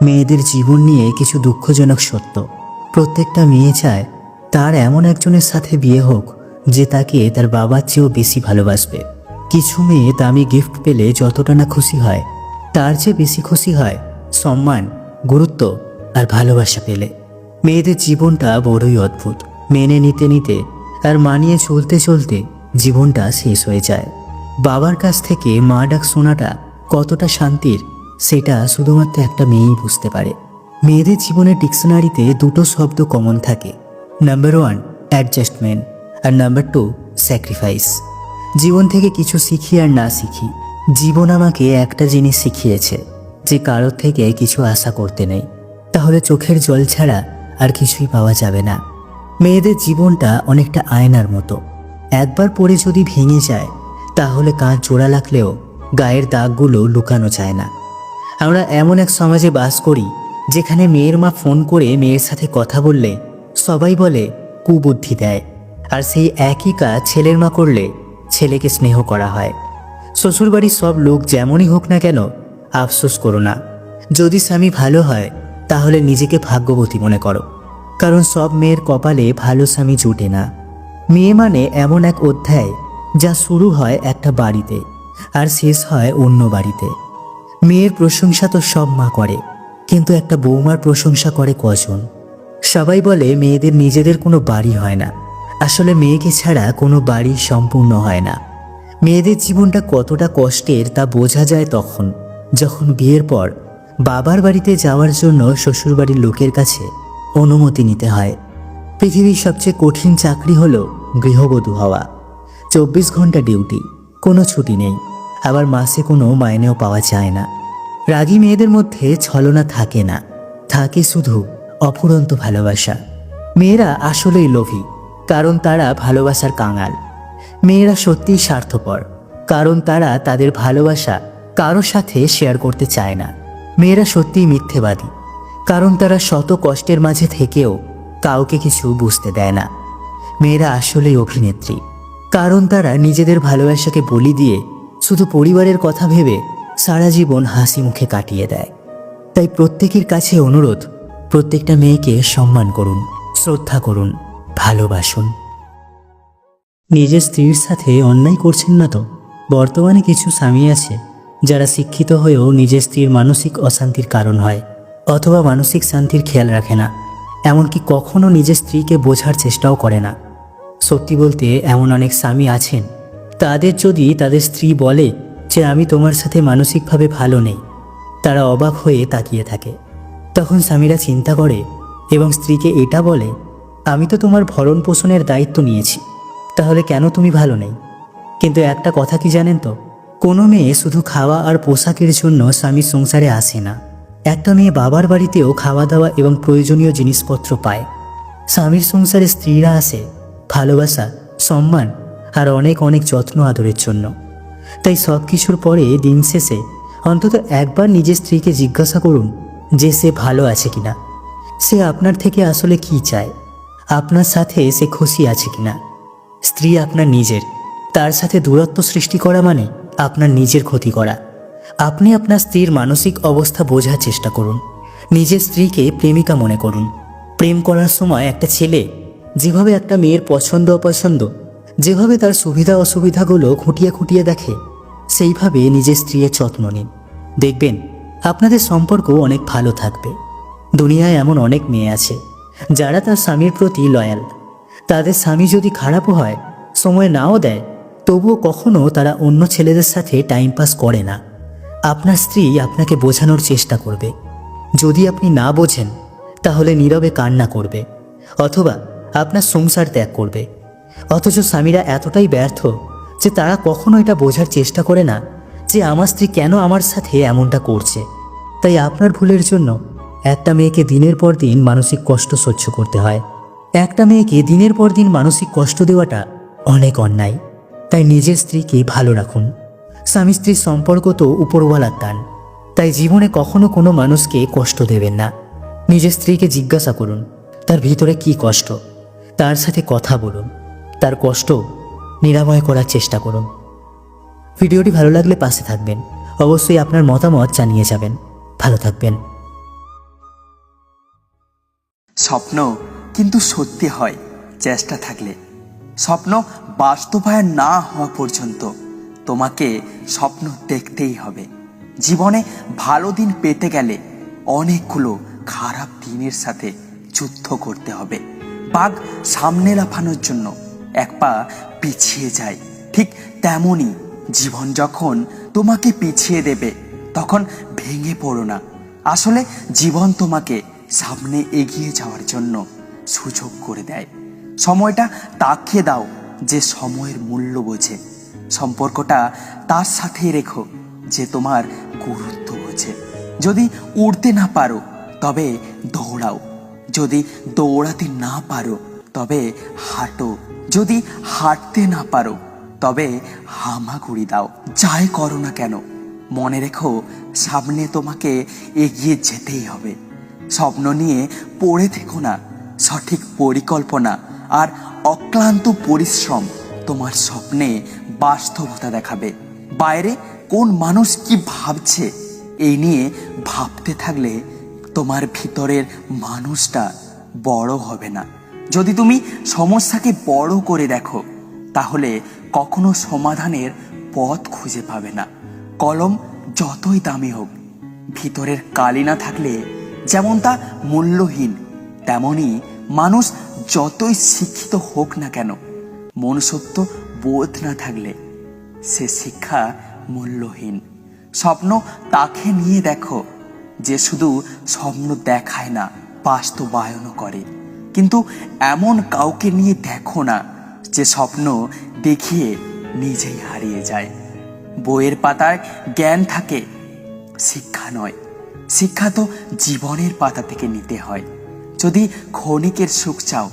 মেয়েদের জীবন নিয়ে কিছু দুঃখজনক সত্য। প্রত্যেকটা মেয়ে চায় তার এমন একজনের সাথে বিয়ে হোক যে তাকে তার বাবার চেয়েও বেশি ভালোবাসবে। কিছু মেয়ে দামি গিফট পেলে যতটা না খুশি হয়, তার চেয়ে বেশি খুশি হয় সম্মান, গুরুত্ব আর ভালোবাসা পেলে। মেয়েদের জীবনটা বড়ই অদ্ভুত। মেনে নিতে নিতে আর মানিয়ে চলতে চলতে জীবনটা শেষ হয়ে যায়। বাবার কাছ থেকে মা ডাক শোনাটা কতটা শান্তির, সেটা শুধুমাত্র একটা মেয়েই বুঝতে পারে। মেয়েদের জীবনের ডিকশনারিতে দুটো শব্দ কমন থাকে। নাম্বার 1 অ্যাডজাস্টমেন্ট, আর নাম্বার 2 স্যাক্রিফাইস। জীবন থেকে কিছু শিখি আর না শিখি, জীবন আমাকে একটা জিনিস শিখিয়েছে, যে কারোর থেকে কিছু আশা করতে নেই, তাহলে চোখের জল ছাড়া আর কিছুই পাওয়া যাবে না। মেয়েদের জীবনটা অনেকটা আয়নার মতো। একবার পরে যদি ভেঙে যায় তাহলে কাঁচ জোড়া লাগলেও গায়ের দাগগুলো লুকানো যায় না। আমরা এমন এক সমাজে বাস করি যেখানে মেয়ের মা ফোন করে মেয়ের সাথে কথা বললে সবাই বলে কুবুদ্ধি দেয়, আর সেই একই কাজ ছেলের মা করলে ছেলেকে স্নেহ করা হয়। শ্বশুরবাড়ির সব লোক যেমনই হোক না কেন, আফসোস করো না। যদি স্বামী ভালো হয় তাহলে নিজেকে ভাগ্যবতী মনে করো, কারণ সব মেয়ের কপালে ভালো স্বামী জুটে না। মেয়ে মানে এমন এক অধ্যায় যা শুরু হয় একটা বাড়িতে আর শেষ হয় অন্য বাড়িতে। মেয়ের প্রশংসা তো সব মা করে, কিন্তু একটা বৌমার প্রশংসা করে কজন? সবাই বলে মেয়েদের নিজেদের কোনো বাড়ি হয় না। আসলে মেয়েকে ছাড়া কোনো বাড়ি সম্পূর্ণ হয় না। মেয়েদের জীবনটা কতটা কষ্টের তা বোঝা যায় তখন যখন বিয়ের পর বাবার বাড়িতে যাওয়ার জন্য শ্বশুরবাড়ির লোকের কাছে অনুমতি নিতে হয়। পৃথিবীর সবচেয়ে কঠিন চাকরি হলো গৃহবধূ হওয়া। 24 ঘন্টা ডিউটি, কোনো ছুটি নেই, আবার মাসে কোনো মাইনেও পাওয়া যায় না। রাগী মেয়েদের মধ্যে ছলনা থাকে না, থাকে শুধু অফুরন্ত ভালোবাসা। মেয়েরা আসলেই লোভী, কারণ তারা ভালোবাসার কাঙাল। মেয়েরা সত্যিই স্বার্থপর, কারণ তারা তাদের ভালোবাসা কারোর সাথে শেয়ার করতে চায় না। মেয়েরা সত্যিই মিথ্যেবাদী, কারণ তারা শত কষ্টের মাঝে থেকেও কাউকে কিছু বুঝতে দেয় না। মেয়েরা আসলেই অভিনেত্রী, কারণ তারা নিজেদের ভালোবাসাকে বলি দিয়ে শুধু পরিবারের কথা ভেবে সারা জীবন হাসি মুখে কাটিয়ে দেয়। তাই প্রত্যেকের কাছে অনুরোধ, প্রত্যেকটা মেয়েকে সম্মান করুন, শ্রদ্ধা করুন, ভালোবাসুন। নিজের স্ত্রীর সাথে অন্যায় করছেন না তো? বর্তমানে কিছু স্বামী আছে যারা শিক্ষিত হয়েও নিজের স্ত্রীর মানসিক অশান্তির কারণ হয়, অথবা মানসিক শান্তির খেয়াল রাখে না, এমনকি কখনো নিজের স্ত্রীকে বোঝার চেষ্টাও করে না। সত্যি বলতে এমন অনেক স্বামী আছেন, তাদের যদি তাদের স্ত্রী বলে যে আমি তোমার সাথে মানসিকভাবে ভালো নেই, তারা অবাক হয়ে তাকিয়ে থাকে। তখন স্বামীরা চিন্তা করে এবং স্ত্রীকে এটা বলে, আমি তো তোমার ভরণ পোষণের দায়িত্ব নিয়েছি, তাহলে কেন তুমি ভালো নেই? কিন্তু একটা কথা কি জানেন তো, কোনো মেয়ে শুধু খাওয়া আর পোশাকের জন্য স্বামীর সংসারে আসে না। একটা মেয়ে বাবার বাড়িতেও খাওয়া দাওয়া এবং প্রয়োজনীয় জিনিসপত্র পায়। স্বামীর সংসারে স্ত্রীরা আসে ভালোবাসা, সম্মান আর অনেক অনেক যত্ন আদরের জন্য। তাই সব কিছুর পরে দিন শেষে অন্তত একবার নিজের স্ত্রীকে জিজ্ঞাসা করুন যে সে ভালো আছে কিনা, সে আপনার থেকে আসলে কি চায়, আপনার সাথে সে খুশি আছে কিনা। স্ত্রী আপনার নিজের, তার সাথে দূরত্ব সৃষ্টি করা মানে আপনার নিজের ক্ষতি করা। আপনি আপনার স্ত্রীর মানসিক অবস্থা বোঝার চেষ্টা করুন। নিজের স্ত্রীকে প্রেমিকা মনে করুন। প্রেম করার সময় একটা ছেলে যেভাবে একটা মেয়ের পছন্দ অপছন্দ, যেভাবে তার সুবিধা অসুবিধাগুলো খুঁটিয়ে খুঁটিয়ে দেখে, সেইভাবে নিজের স্ত্রীর যত্ন নিন। দেখবেন আপনাদের সম্পর্ক অনেক ভালো থাকবে। দুনিয়ায় এমন অনেক মেয়ে আছে যারা তার স্বামীর প্রতি লয়াল। তাদের স্বামী যদি খারাপও হয়, সময় নাও দেয়, তবুও কখনো তারা অন্য ছেলেদের সাথে টাইম পাস করে না। আপনার স্ত্রী আপনাকে বোঝানোর চেষ্টা করবে। যদি আপনি না বোঝেন তাহলে নীরবে কান্না করবে, অথবা আপনার সংসার ত্যাগ করবে। অথচ স্বামীরা এতটাই ব্যর্থ যে তারা কখনো এটা বোঝার চেষ্টা করে না যে আমার স্ত্রী কেন আমার সাথে এমনটা করছে। তাই আপনার ভুলের জন্য একটা মেয়েকে দিনের পর দিন মানসিক কষ্ট সহ্য করতে হয়। একটা মেয়েকে দিনের পর দিন মানসিক কষ্ট দেওয়াটা অনেক অন্যায়। তাই নিজের স্ত্রীকে ভালো রাখুন। স্বামী স্ত্রীর সম্পর্ক তো উপরওয়ালার দান, তাই জীবনে কখনো কোনো মানুষকে কষ্ট দেবেন না। নিজের স্ত্রীকে জিজ্ঞাসা করুন তার ভিতরে কি কষ্ট, তার সাথে কথা বলুন, তার কষ্ট নিরাময় করার চেষ্টা করুন। ভিডিওটি ভালো লাগলে পাশে থাকবেন, অবশ্যই আপনার মতামত জানিয়ে যাবেন। ভালো থাকবেন। স্বপ্ন কিন্তু সত্যি হয় চেষ্টা থাকলে। স্বপ্ন বাস্তবায়ন না হওয়া পর্যন্ত তোমাকে স্বপ্ন দেখতেই হবে। জীবনে ভালো দিন পেতে গেলে অনেকগুলো খারাপ দিনের সাথে যুদ্ধ করতে হবে। বাঘ সামনে লাফানোর জন্য এক পা পিছিয়ে যায়, ঠিক তেমনই জীবন যখন তোমাকে পিছিয়ে দেবে তখন ভেঙে পড়ো না। আসলে জীবন তোমাকে সামনে এগিয়ে যাওয়ার জন্য সুযোগ করে দেয়। সময়টা তাকিয়ে দাও যে সময়ের মূল্য বোঝে। সম্পর্কটা তার সাথেই রেখো যে তোমার গুরুত্ব বোঝে। যদি উড়তে না পারো তবে দৌড়াও, যদি দৌড়াতে না পারো তবে হাঁটো, যদি হাঁটতে না পারো তবে হামাগুড়ি দাও। যাই করো না কেন মনে রেখো সামনে তোমাকে এগিয়ে যেতেই হবে। স্বপ্ন নিয়ে পড়ে থেকো না, সঠিক পরিকল্পনা আর অক্লান্ত পরিশ্রম তোমার স্বপ্নে বাস্তবতা দেখাবে। বাইরে কোন মানুষ কি ভাবছে এই নিয়ে ভাবতে থাকলে তোমার ভিতরের মানুষটা বড় হবে না। যদি তুমি সমস্যাকে বড় করে দেখো তাহলে কখনো সমাধানের পথ খুঁজে পাবে না। কলম যতই দামি হোক, ভিতরের কালি না থাকলে যেমন তা মূল্যহীন, তেমনি মানুষ যতই শিক্ষিত হোক না কেন, মনুষ্যত্ব বোধ না থাকলে সে শিক্ষা মূল্যহীন। স্বপ্ন তাকে নিয়ে দেখো যে শুধু স্বপ্ন দেখায় না, বাস্তবায়নও করে। কিন্তু এমন কাউকে নিয়ে দেখো না যে স্বপ্ন দেখিয়ে নিজেই হারিয়ে যায়। বইয়ের পাতায় জ্ঞান থাকে, শিক্ষা নয়। শিক্ষা তো জীবনের পাতা থেকে নিতে হয়। যদি ক্ষণিকের সুখ চাও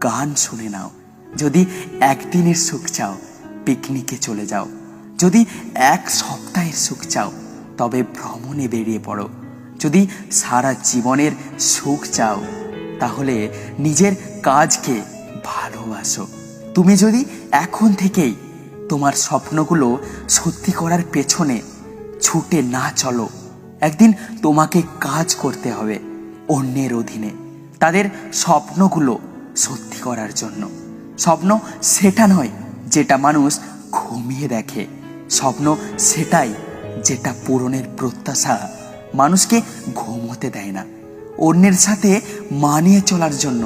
গান শুনে নাও, যদি একদিনের সুখ চাও পিকনিকে চলে যাও, যদি এক সপ্তাহের সুখ চাও তবে ভ্রমণে বেরিয়ে পড়ো, যদি সারা জীবনের সুখ চাও তাহলে নিজের কাজকে ভালোবাসো। তুমি যদি এখন থেকেই তোমার স্বপ্নগুলো সত্যি করার পেছনে ছুটে না চলো, একদিন তোমাকে কাজ করতে হবে অন্যের অধীনে, তাদের স্বপ্নগুলো সত্যি করার জন্য। স্বপ্ন সেটা নয় যেটা মানুষ ঘুমিয়ে দেখে, স্বপ্ন সেটাই যেটা পূরণের প্রত্যাশা মানুষকে ঘুমোতে দেয় না। অন্যের সাথে মানিয়ে চলার জন্য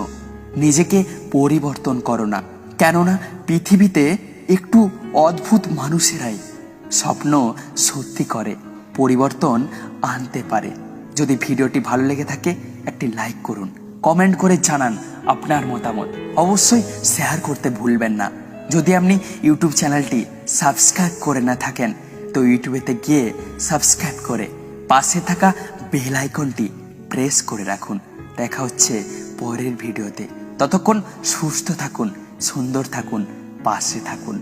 নিজেকে পরিবর্তন করো না, কেননা পৃথিবীতে একটু অদ্ভুত মানুষেরাই স্বপ্ন সত্যি করে, পরিবর্তন আনতে পারে। যদি ভিডিওটি ভালো লেগে থাকে একটি লাইক করুন, কমেন্ট করে জানান আপনার মতামত, অবশ্যই শেয়ার করতে ভুলবেন না। যদি আপনি ইউটিউব চ্যানেলটি সাবস্ক্রাইব করে না থাকেন তো ইউটিউবেতে গিয়ে সাবস্ক্রাইব করে পাশে থাকা বেল আইকনটি প্রেস করে রাখুন। দেখা হচ্ছে পরের ভিডিওতে। ততক্ষণ সুস্থ থাকুন, সুন্দর থাকুন, পাশে থাকুন।